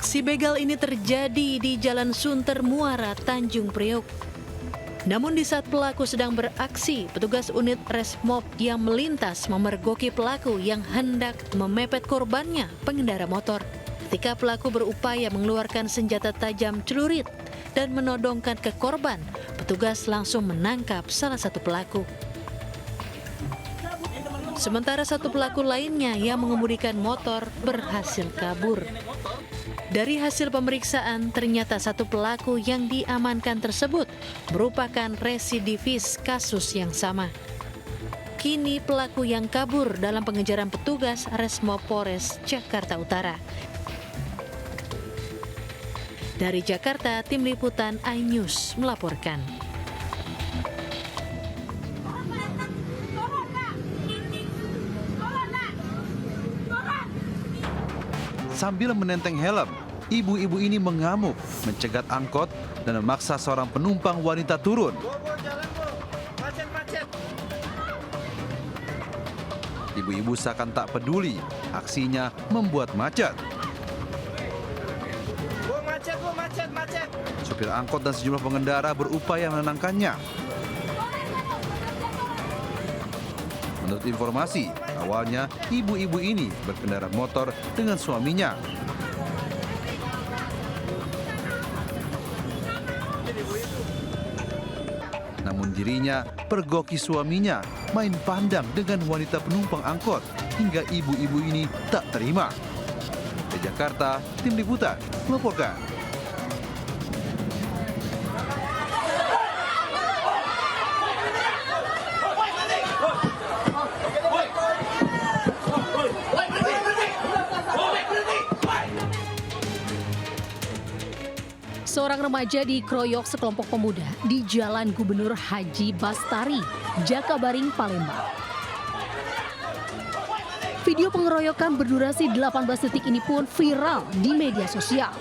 Aksi begal ini terjadi di Jalan Sunter Muara, Tanjung Priok. Namun di saat pelaku sedang beraksi, petugas unit Resmob yang melintas memergoki pelaku yang hendak memepet korbannya, pengendara motor. Ketika pelaku berupaya mengeluarkan senjata tajam celurit dan menodongkan ke korban, petugas langsung menangkap salah satu pelaku. Sementara satu pelaku lainnya yang mengemudikan motor berhasil kabur. Dari hasil pemeriksaan, ternyata satu pelaku yang diamankan tersebut merupakan residivis kasus yang sama. Kini pelaku yang kabur dalam pengejaran petugas Resmob Polres Jakarta Utara. Dari Jakarta, Tim Liputan iNews melaporkan. Sambil menenteng helm, ibu-ibu ini mengamuk, mencegat angkot dan memaksa seorang penumpang wanita turun. Ibu-ibu seakan tak peduli, aksinya membuat macet. Macet. Supir angkot dan sejumlah pengendara berupaya menenangkannya. Menurut informasi, awalnya ibu-ibu ini berkendara motor dengan suaminya. Namun dirinya pergoki suaminya main pandang dengan wanita penumpang angkot hingga ibu-ibu ini tak terima. Di Jakarta, Tim Liputan melaporkan. Seorang remaja dikeroyok sekelompok pemuda di Jalan Gubernur Haji Bastari, Jakabaring, Palembang. Video pengeroyokan berdurasi 18 detik ini pun viral di media sosial.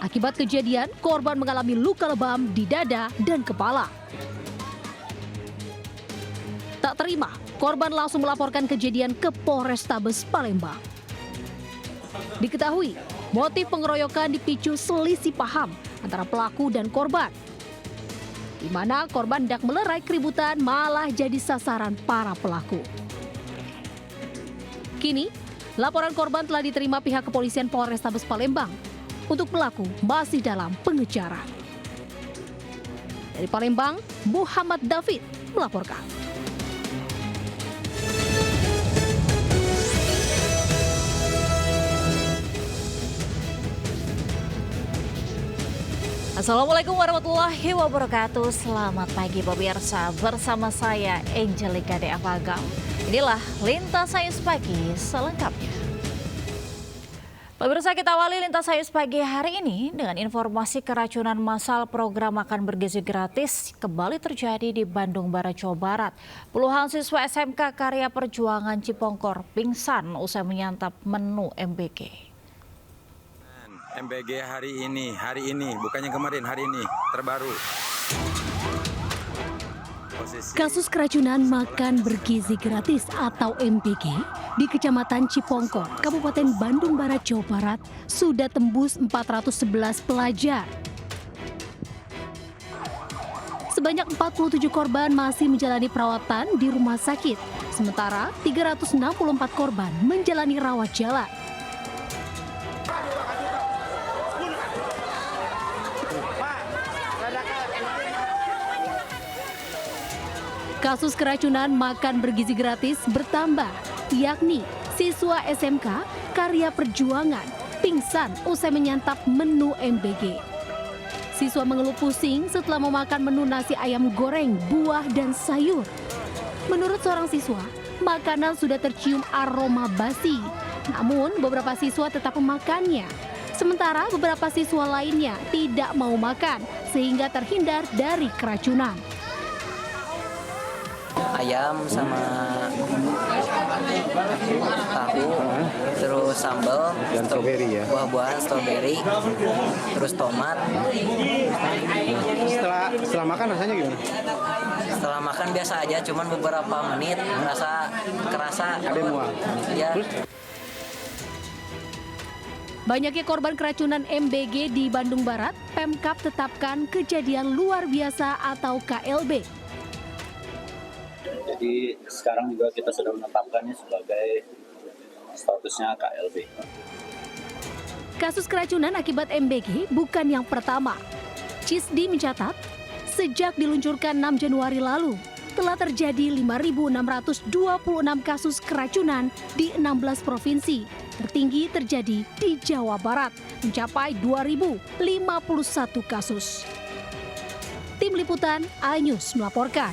Akibat kejadian, korban mengalami luka lebam di dada dan kepala. Tak terima, korban langsung melaporkan kejadian ke Polrestabes Palembang. Diketahui, motif pengeroyokan dipicu selisih paham antara pelaku dan korban, di mana korban hendak melerai keributan malah jadi sasaran para pelaku. Kini, laporan korban telah diterima pihak kepolisian Polrestabes Palembang. Untuk pelaku masih dalam pengejaran. Dari Palembang, Muhammad David melaporkan. Assalamualaikum warahmatullahi wabarakatuh. Selamat pagi pemirsa, bersama saya Angelika Dea Pagam. Inilah Lintas Sains Pagi selengkapnya. Pemirsa, kita awali Lintas Sains Pagi hari ini dengan informasi keracunan massal program makan bergizi gratis kembali terjadi di Bandung Barat, Jawa Barat. Puluhan siswa SMK Karya Perjuangan Cipongkor pingsan usai menyantap menu MBG. MBG hari ini, bukannya kemarin, hari ini terbaru. Kasus keracunan makan bergizi gratis atau MBG di Kecamatan Cipongkor, Kabupaten Bandung Barat, Jawa Barat sudah tembus 411 pelajar. Sebanyak 47 korban masih menjalani perawatan di rumah sakit, sementara 364 korban menjalani rawat jalan. Kasus keracunan makan bergizi gratis bertambah, yakni siswa SMK Karya Perjuangan pingsan usai menyantap menu MBG. Siswa mengeluh pusing setelah memakan menu nasi ayam goreng, buah, dan sayur. Menurut seorang siswa, makanan sudah tercium aroma basi, namun beberapa siswa tetap memakannya. Sementara beberapa siswa lainnya tidak mau makan sehingga terhindar dari keracunan. Ayam sama tahu, terus sambal, dan strawberry ya. buah-buahan strawberry, terus tomat. Setelah makan rasanya gimana? Setelah makan biasa aja, cuman beberapa menit kerasa Ada mual. ya. Banyaknya korban keracunan MBG di Bandung Barat, Pemkab tetapkan kejadian luar biasa atau KLB. Jadi sekarang juga kita sudah menetapkannya sebagai statusnya KLB. Kasus keracunan akibat MBG bukan yang pertama. CISDI mencatat, sejak diluncurkan 6 Januari lalu, telah terjadi 5.626 kasus keracunan di 16 provinsi. Tertinggi terjadi di Jawa Barat, mencapai 2.051 kasus. Tim Liputan iNews melaporkan.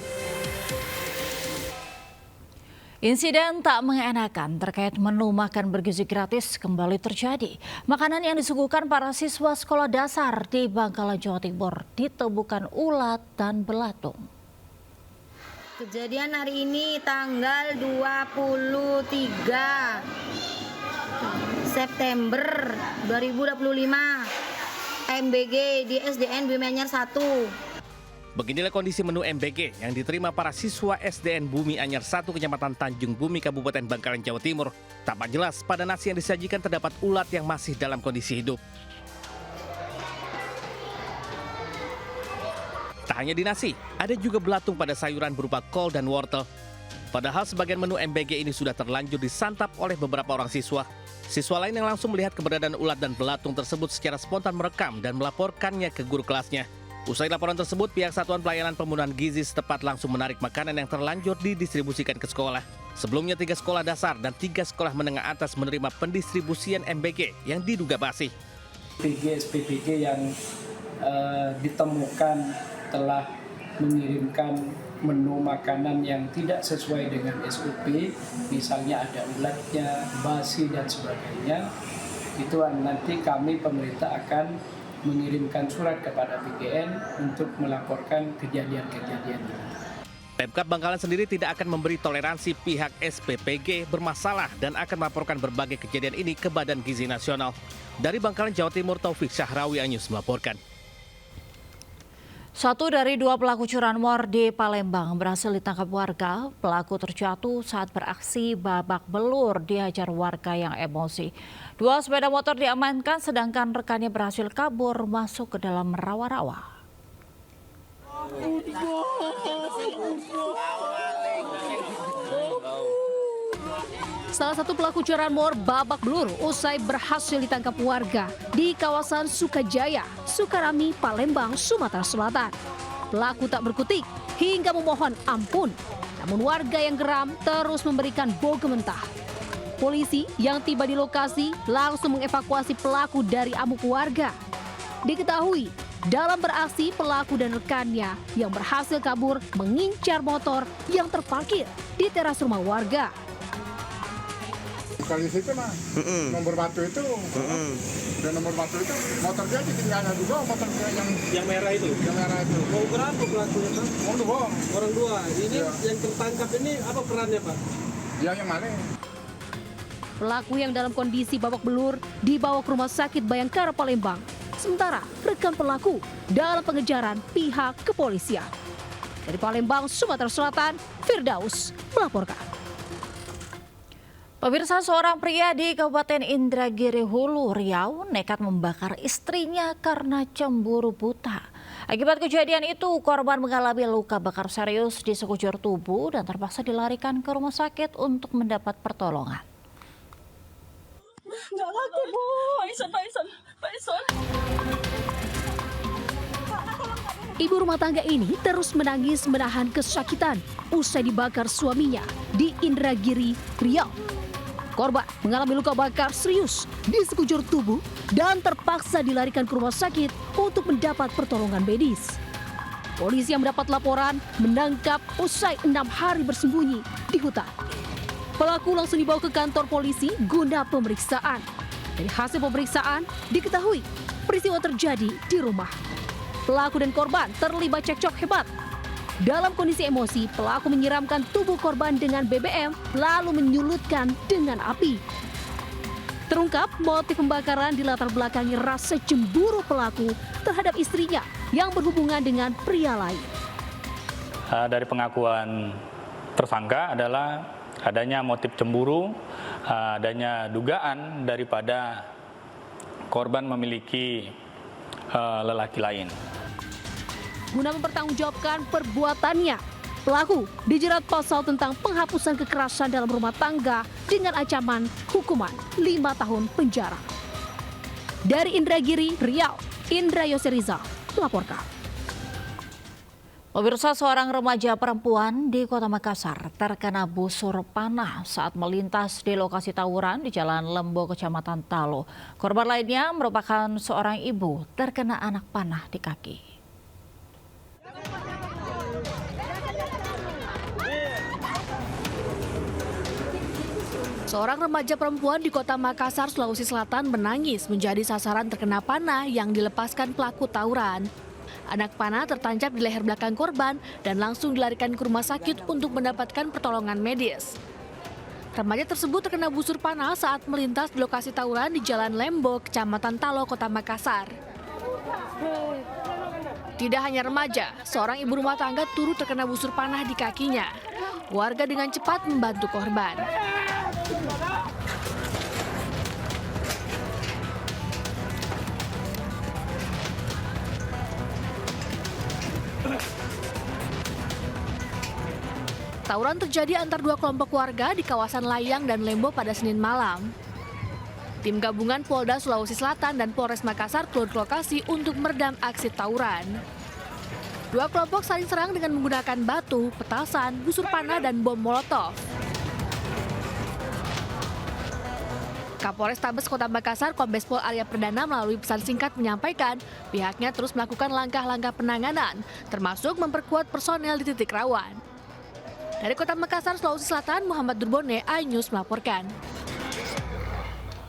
Insiden tak mengenakan terkait menu makan bergizi gratis kembali terjadi. Makanan yang disuguhkan para siswa sekolah dasar di Bangkalan, Jawa Timur ditemukan ulat dan belatung. Kejadian hari ini tanggal 23 September 2025, MBG di SDN Bumi Anyar 1. Beginilah kondisi menu MBG yang diterima para siswa SDN Bumi Anyar 1 Kecamatan Tanjung Bumi, Kabupaten Bangkalan, Jawa Timur. Tampak jelas pada nasi yang disajikan terdapat ulat yang masih dalam kondisi hidup. Tak hanya di nasi, ada juga belatung pada sayuran berupa kol dan wortel. Padahal sebagian menu MBG ini sudah terlanjur disantap oleh beberapa orang siswa. Siswa lain yang langsung melihat keberadaan ulat dan belatung tersebut secara spontan merekam dan melaporkannya ke guru kelasnya. Usai laporan tersebut, pihak Satuan Pelayanan Pemenuhan Gizi setempat langsung menarik makanan yang terlanjur didistribusikan ke sekolah. Sebelumnya 3 sekolah dasar dan 3 sekolah menengah atas menerima pendistribusian MBG yang diduga basi. SPPG yang ditemukan telah mengirimkan menu makanan yang tidak sesuai dengan SOP, misalnya ada ulatnya, basi dan sebagainya. Itu nanti kami pemerintah akan mengirimkan surat kepada PGN untuk melaporkan kejadian-kejadian ini. Pemkab Bangkalan sendiri tidak akan memberi toleransi pihak SPPG bermasalah dan akan melaporkan berbagai kejadian ini ke Badan Gizi Nasional. Dari Bangkalan, Jawa Timur, Taufik Syahrawi, iNews melaporkan. 1 dari 2 pelaku curanmor di Palembang berhasil ditangkap warga. Pelaku terjatuh saat beraksi babak belur dihajar warga yang emosi. 2 sepeda motor diamankan sedangkan rekannya berhasil kabur masuk ke dalam rawa-rawa. Salah satu pelaku curanmor babak belur usai berhasil ditangkap warga di kawasan Sukajaya, Sukarami, Palembang, Sumatera Selatan. Pelaku tak berkutik hingga memohon ampun, namun warga yang geram terus memberikan bogem mentah. Polisi yang tiba di lokasi langsung mengevakuasi pelaku dari amuk warga. Diketahui, dalam beraksi pelaku dan rekannya yang berhasil kabur mengincar motor yang terparkir di teras rumah warga. Kalau di situ mah, nomor batu itu, dan nomor batu itu motor dia ditinggalkan juga, motor dia yang merah itu. Yang merah itu. Mau berapa pelakunya Pak? Orang dua. Ini yang tertangkap ini apa perannya Pak? Yang mana? Pelaku yang dalam kondisi babak belur dibawa ke Rumah Sakit Bayangkara Palembang. Sementara rekan pelaku dalam pengejaran pihak kepolisian. Dari Palembang, Sumatera Selatan, Firdaus melaporkan. Pemirsa, seorang pria di Kabupaten Indragiri Hulu, Riau nekat membakar istrinya karena cemburu buta. Akibat kejadian itu, korban mengalami luka bakar serius di sekujur tubuh dan terpaksa dilarikan ke rumah sakit untuk mendapat pertolongan. Nggak laku, Bu. Pak Ison. Ibu rumah tangga ini terus menangis menahan kesakitan usai dibakar suaminya di Indragiri, Riau. Korban mengalami luka bakar serius di sekujur tubuh dan terpaksa dilarikan ke rumah sakit untuk mendapat pertolongan medis. Polisi yang mendapat laporan menangkap usai 6 hari bersembunyi di hutan. Pelaku langsung dibawa ke kantor polisi guna pemeriksaan. Dari hasil pemeriksaan diketahui peristiwa terjadi di rumah. Pelaku dan korban terlibat cekcok hebat. Dalam kondisi emosi, pelaku menyiramkan tubuh korban dengan BBM lalu menyulutkan dengan api. Terungkap motif pembakaran dilatar belakangi rasa cemburu pelaku terhadap istrinya yang berhubungan dengan pria lain. Dari pengakuan tersangka adalah adanya motif cemburu, adanya dugaan daripada korban memiliki lelaki lain. Guna mempertanggungjawabkan perbuatannya, pelaku dijerat pasal tentang penghapusan kekerasan dalam rumah tangga dengan ancaman hukuman 5 tahun penjara. Dari Indragiri, Riau, Indra Yoseriza melaporkan. Pemirsa, seorang remaja perempuan di Kota Makassar terkena busur panah saat melintas di lokasi tawuran di Jalan Lembo, Kecamatan Talo. Korban lainnya merupakan seorang ibu terkena anak panah di kaki. Seorang remaja perempuan di Kota Makassar, Sulawesi Selatan menangis menjadi sasaran terkena panah yang dilepaskan pelaku tawuran. Anak panah tertancap di leher belakang korban dan langsung dilarikan ke rumah sakit untuk mendapatkan pertolongan medis. Remaja tersebut terkena busur panah saat melintas di lokasi tawuran di Jalan Lembo, Kecamatan Talo, Kota Makassar. Tidak hanya remaja, seorang ibu rumah tangga turut terkena busur panah di kakinya. Warga dengan cepat membantu korban. Tawuran terjadi antar dua kelompok warga di kawasan Layang dan Lembo pada Senin malam. Tim gabungan Polda Sulawesi Selatan dan Polres Makassar turun ke lokasi untuk meredam aksi tawuran. Dua kelompok saling serang dengan menggunakan batu, petasan, busur panah, dan bom molotov. Kapolres Tabes Kota Makassar, Kombes Pol Arya Perdana melalui pesan singkat menyampaikan pihaknya terus melakukan langkah-langkah penanganan, termasuk memperkuat personel di titik rawan. Dari Kota Makassar, Sulawesi Selatan, Muhammad Durbone, iNews melaporkan.